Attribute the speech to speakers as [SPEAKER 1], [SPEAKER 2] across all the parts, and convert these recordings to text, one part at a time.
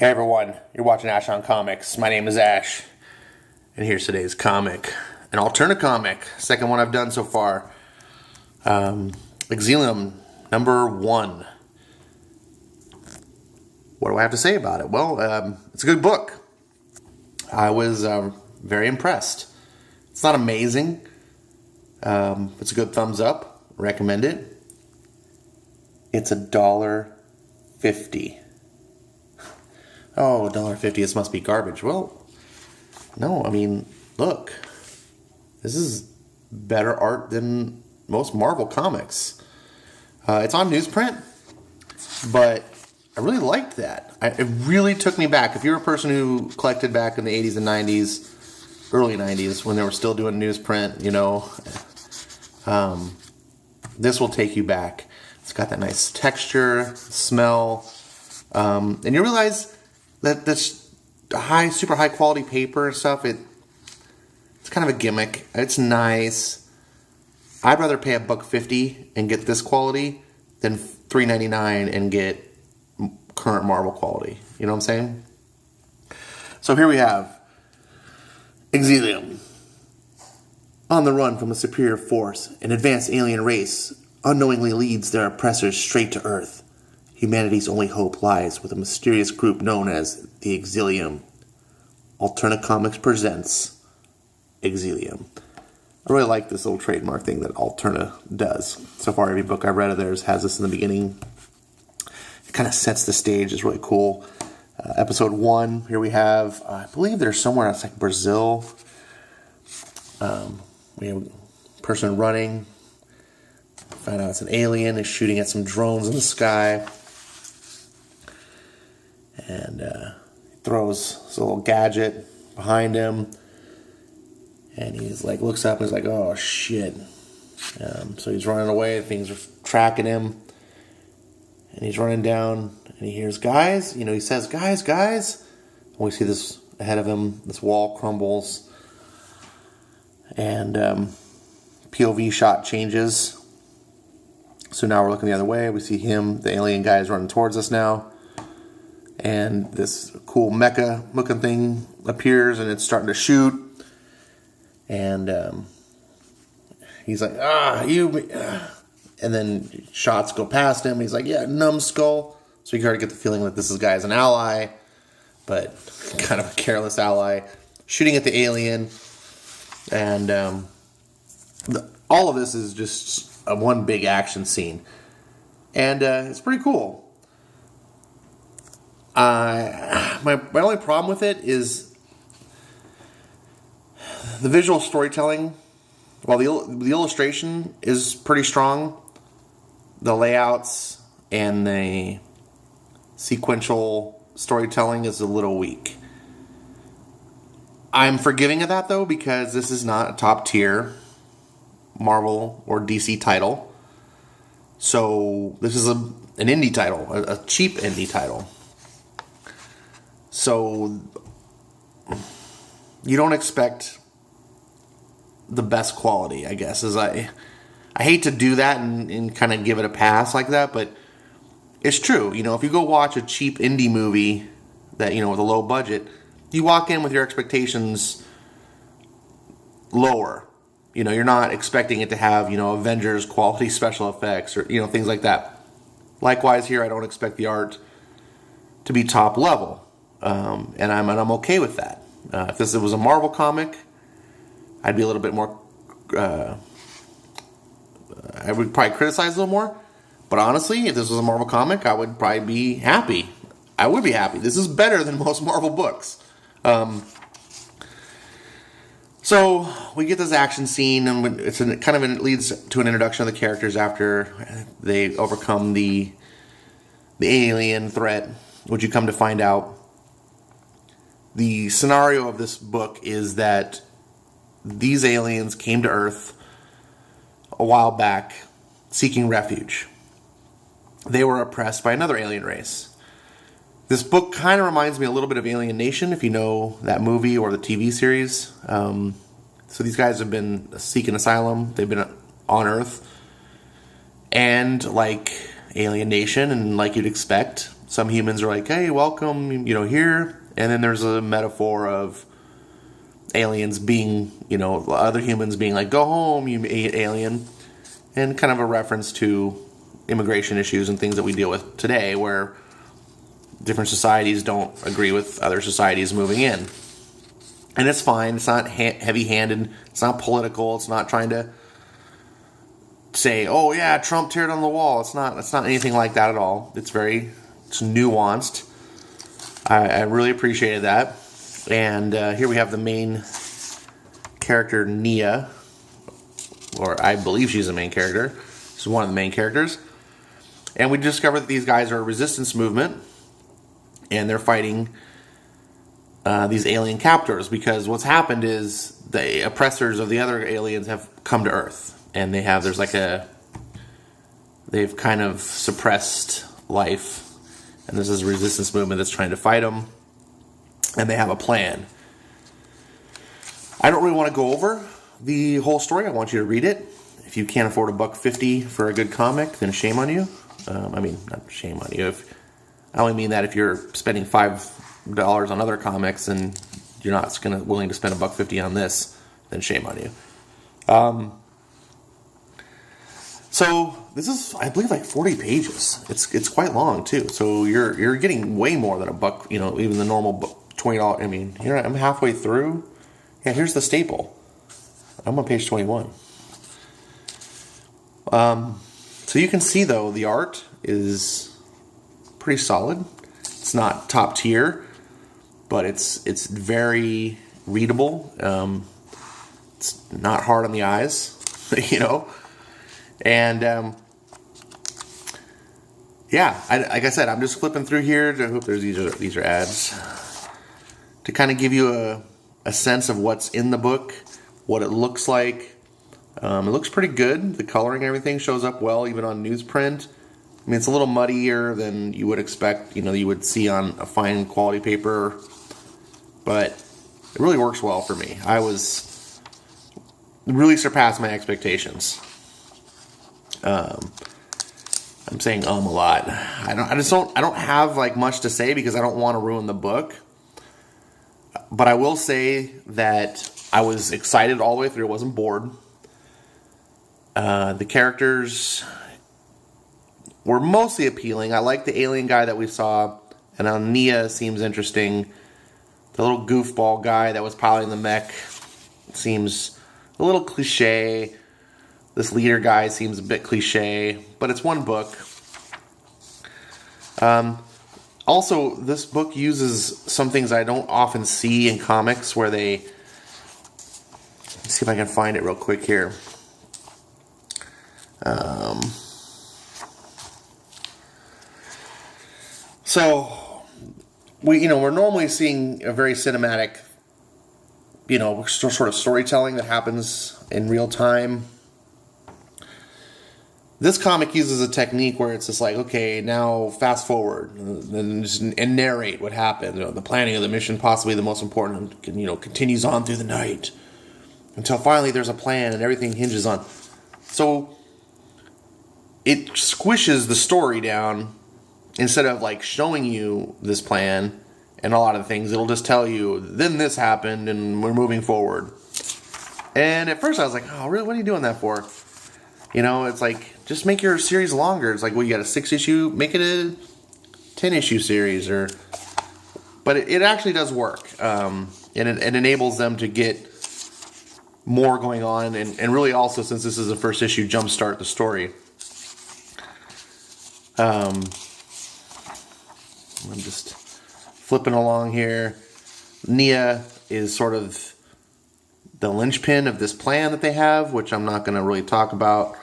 [SPEAKER 1] Hey everyone, you're watching Ash on Comics. My name is Ash, and here's today's comic. An alternate comic, second one I've done so far. Exilium, number 1. What do I have to say about it? Well, it's a good book. I was very impressed. It's not amazing. It's a good thumbs up. Recommend it. It's $1.50. Oh, $1.50, this must be garbage. Well, no, I mean, look. This is better art than most Marvel comics. It's on newsprint, but I really liked that. It really took me back. If you're a person who collected back in the 80s and 90s, early 90s, when they were still doing newsprint, you know, this will take you back. It's got that nice texture, smell, and you realize that this super high quality paper and stuff, it's kind of a gimmick. It's nice. I'd rather pay $1.50 and get this quality than $3.99 and get current Marvel quality. You know what I'm saying? So here we have Exilium. On the run from a superior force, an advanced alien race unknowingly leads their oppressors straight to Earth. Humanity's only hope lies with a mysterious group known as the Exilium. Alternate Comics presents Exilium. I really like this little trademark thing that Alterna does. So far, every book I've read of theirs has this in the beginning. It kind of sets the stage. It's really cool. Episode 1, here we have, I believe there's somewhere else like Brazil. We have a person running. Find out it's an alien. Is shooting at some drones in the sky. And throws this little gadget behind him. And he's like, looks up and he's like, oh shit. So he's running away. Things are tracking him. And he's running down. And he hears, guys. You know, he says, guys. And we see this ahead of him. This wall crumbles. And POV shot changes. So now we're looking the other way. We see him. The alien guy is running towards us now. And this cool mecha looking thing appears and it's starting to shoot. And he's like, and then shots go past him. He's like, yeah, numbskull. So you can already get the feeling that this guy is an ally, but kind of a careless ally. Shooting at the alien. And all of this is just one big action scene. And it's pretty cool. My only problem with it is the visual storytelling. While the illustration is pretty strong, the layouts and the sequential storytelling is a little weak. I'm forgiving of that though, because this is not a top tier Marvel or DC title. So this is an indie title, a cheap indie title. So you don't expect the best quality, I guess. I hate to do that and kind of give it a pass like that, but it's true. You know, if you go watch a cheap indie movie that, you know, with a low budget, you walk in with your expectations lower. You know, you're not expecting it to have, you know, Avengers quality special effects or, you know, things like that. Likewise here, I don't expect the art to be top level. And I'm okay with that. If this was a Marvel comic, I'd be a little bit more, I would probably criticize a little more. But honestly, if this was a Marvel comic, I would probably be happy. I would be happy. This is better than most Marvel books. So we get this action scene, and it leads to an introduction of the characters after they overcome the alien threat, which you come to find out. The scenario of this book is that these aliens came to Earth a while back seeking refuge. They were oppressed by another alien race. This book kind of reminds me a little bit of Alien Nation, if you know that movie or the TV series. So these guys have been seeking asylum. They've been on Earth. And like Alien Nation, and like you'd expect, some humans are like, hey, welcome, here. And then there's a metaphor of aliens being, other humans being like, go home, you alien. And kind of a reference to immigration issues and things that we deal with today, where different societies don't agree with other societies moving in. And it's fine. It's not heavy-handed. It's not political. It's not trying to say, oh yeah, Trump tear down the wall. It's not anything like that at all. It's nuanced. I really appreciated that. And here we have the main character, Nia, or I believe she's the main character. She's one of the main characters. And we discover that these guys are a resistance movement, and they're fighting these alien captors, because what's happened is the oppressors of the other aliens have come to Earth, and they've kind of suppressed life, and this is a resistance movement that's trying to fight them, and they have a plan. I don't really want to go over the whole story. I want you to read it. If you can't afford $1.50 for a good comic, then shame on you. Not shame on you. I only mean that if you're spending $5 on other comics and you're not willing to spend $1.50 on this, then shame on you. So this is, I believe, like 40 pages. It's quite long too. So you're getting way more than $1. Even the normal $20. I mean, here I'm halfway through. Yeah, here's the staple. I'm on page 21. So you can see, though, the art is pretty solid. It's not top tier, but it's very readable. It's not hard on the eyes, And like I said, I'm just flipping through here. I hope these are ads to kind of give you a sense of what's in the book, what it looks like. It looks pretty good. The coloring and everything shows up well, even on newsprint. I mean, it's a little muddier than you would expect, you would see on a fine quality paper, but it really works well for me. Really surpassed my expectations. I'm saying a lot. I don't have like much to say because I don't want to ruin the book. But I will say that I was excited all the way through. I wasn't bored. The characters were mostly appealing. I like the alien guy that we saw, and Nia seems interesting. The little goofball guy that was piloting the mech seems a little cliche. This leader guy seems a bit cliche, but it's one book. Also, this book uses some things I don't often see in comics where let's see if I can find it real quick here. So we're normally seeing a very cinematic, sort of storytelling that happens in real time. This comic uses a technique where it's just like, okay, now fast forward and narrate what happened. The planning of the mission, possibly the most important, continues on through the night until finally there's a plan and everything hinges on. So it squishes the story down instead of like showing you this plan and a lot of things. It'll just tell you, then this happened and we're moving forward. And at first I was like, oh, really? What are you doing that for? It's like, just make your series longer. It's like, well, you got a 6-issue, make it a 10-issue series. But it actually does work. And it enables them to get more going on. And really also, since this is the first issue, jumpstart the story. I'm just flipping along here. Nia is sort of the linchpin of this plan that they have, which I'm not going to really talk about.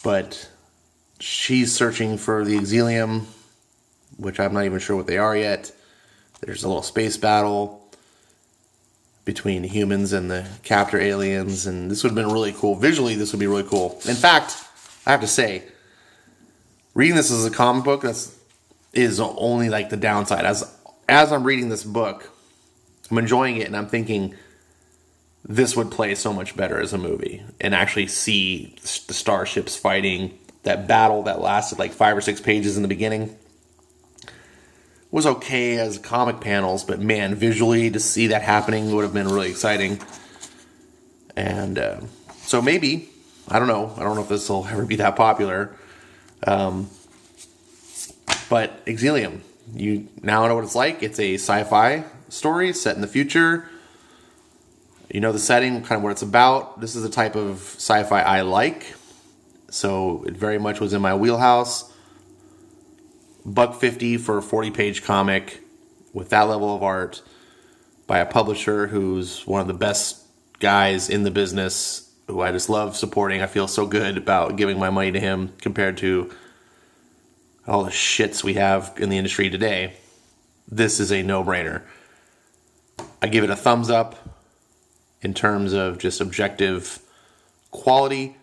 [SPEAKER 1] But she's searching for the Exilium, which I'm not even sure what they are yet. There's a little space battle between humans and the captor aliens, and this would have been really cool. Visually, this would be really cool. In fact, I have to say, reading this as a comic book is only like the downside. As I'm reading this book, I'm enjoying it, and I'm thinking, this would play so much better as a movie and actually see the starships fighting, that battle that lasted like 5 or 6 pages in the beginning. was okay as comic panels, but man, visually to see that happening would have been really exciting. And so maybe, I don't know if this will ever be that popular. But Exilium, you now know what it's like. It's a sci-fi story set in the future. You know the setting, kind of what it's about. This is the type of sci-fi I like. So it very much was in my wheelhouse. $150 for a 40-page comic with that level of art by a publisher who's one of the best guys in the business, who I just love supporting. I feel so good about giving my money to him compared to all the shits we have in the industry today. This is a no-brainer. I give it a thumbs up in terms of just objective quality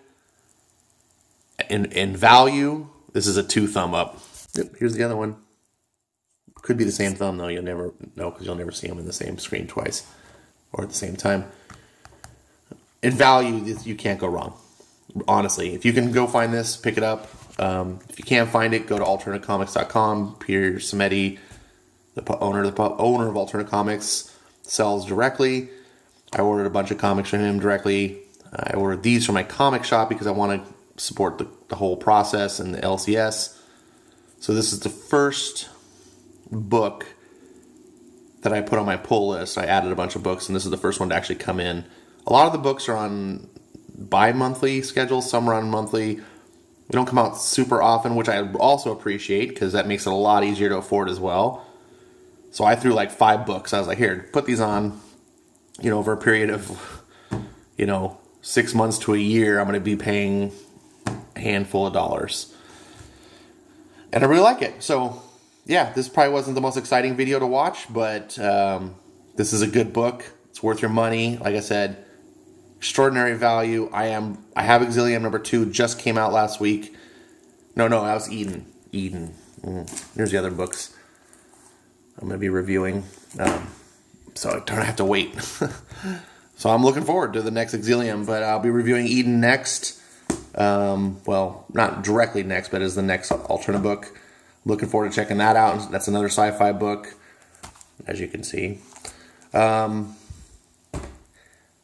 [SPEAKER 1] and value. This is a 2 thumb up. Yep, here's the other one. Could be the same thumb though. You'll never know because you'll never see them in the same screen twice or at the same time. In value, you can't go wrong. Honestly, if you can go find this, pick it up. If you can't find it, go to alternativecomics.com. Peter Samedi, the owner of Alternate Comics, sells directly. I ordered a bunch of comics from him directly. I ordered these from my comic shop because I want to support the whole process and the LCS. So this is the first book that I put on my pull list. I added a bunch of books, and this is the first one to actually come in. A lot of the books are on bi-monthly schedules. Some are on monthly. They don't come out super often, which I also appreciate because that makes it a lot easier to afford as well. So I threw like 5 books. I was like, here, put these on, over a period of, 6 months to a year. I'm going to be paying a handful of dollars. And I really like it. So, yeah, this probably wasn't the most exciting video to watch, but this is a good book. It's worth your money. Like I said, extraordinary value. I have Exilium number 2, just came out last week. No, that was Eden. Here's the other books I'm going to be reviewing. So I don't have to wait. So I'm looking forward to the next Exilium, but I'll be reviewing Eden next. Well, not directly next, but as the next alternate book. Looking forward to checking that out. That's another sci-fi book, as you can see. I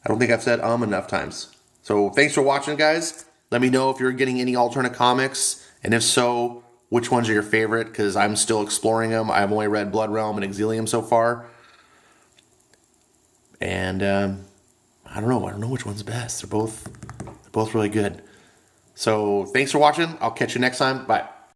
[SPEAKER 1] don't think I've said enough times. So thanks for watching, guys. Let me know if you're getting any alternate comics, and if so, which ones are your favorite, because I'm still exploring them. I've only read Blood Realm and Exilium so far. And I don't know which one's best. They're both really good. So thanks for watching. I'll catch you next time. Bye.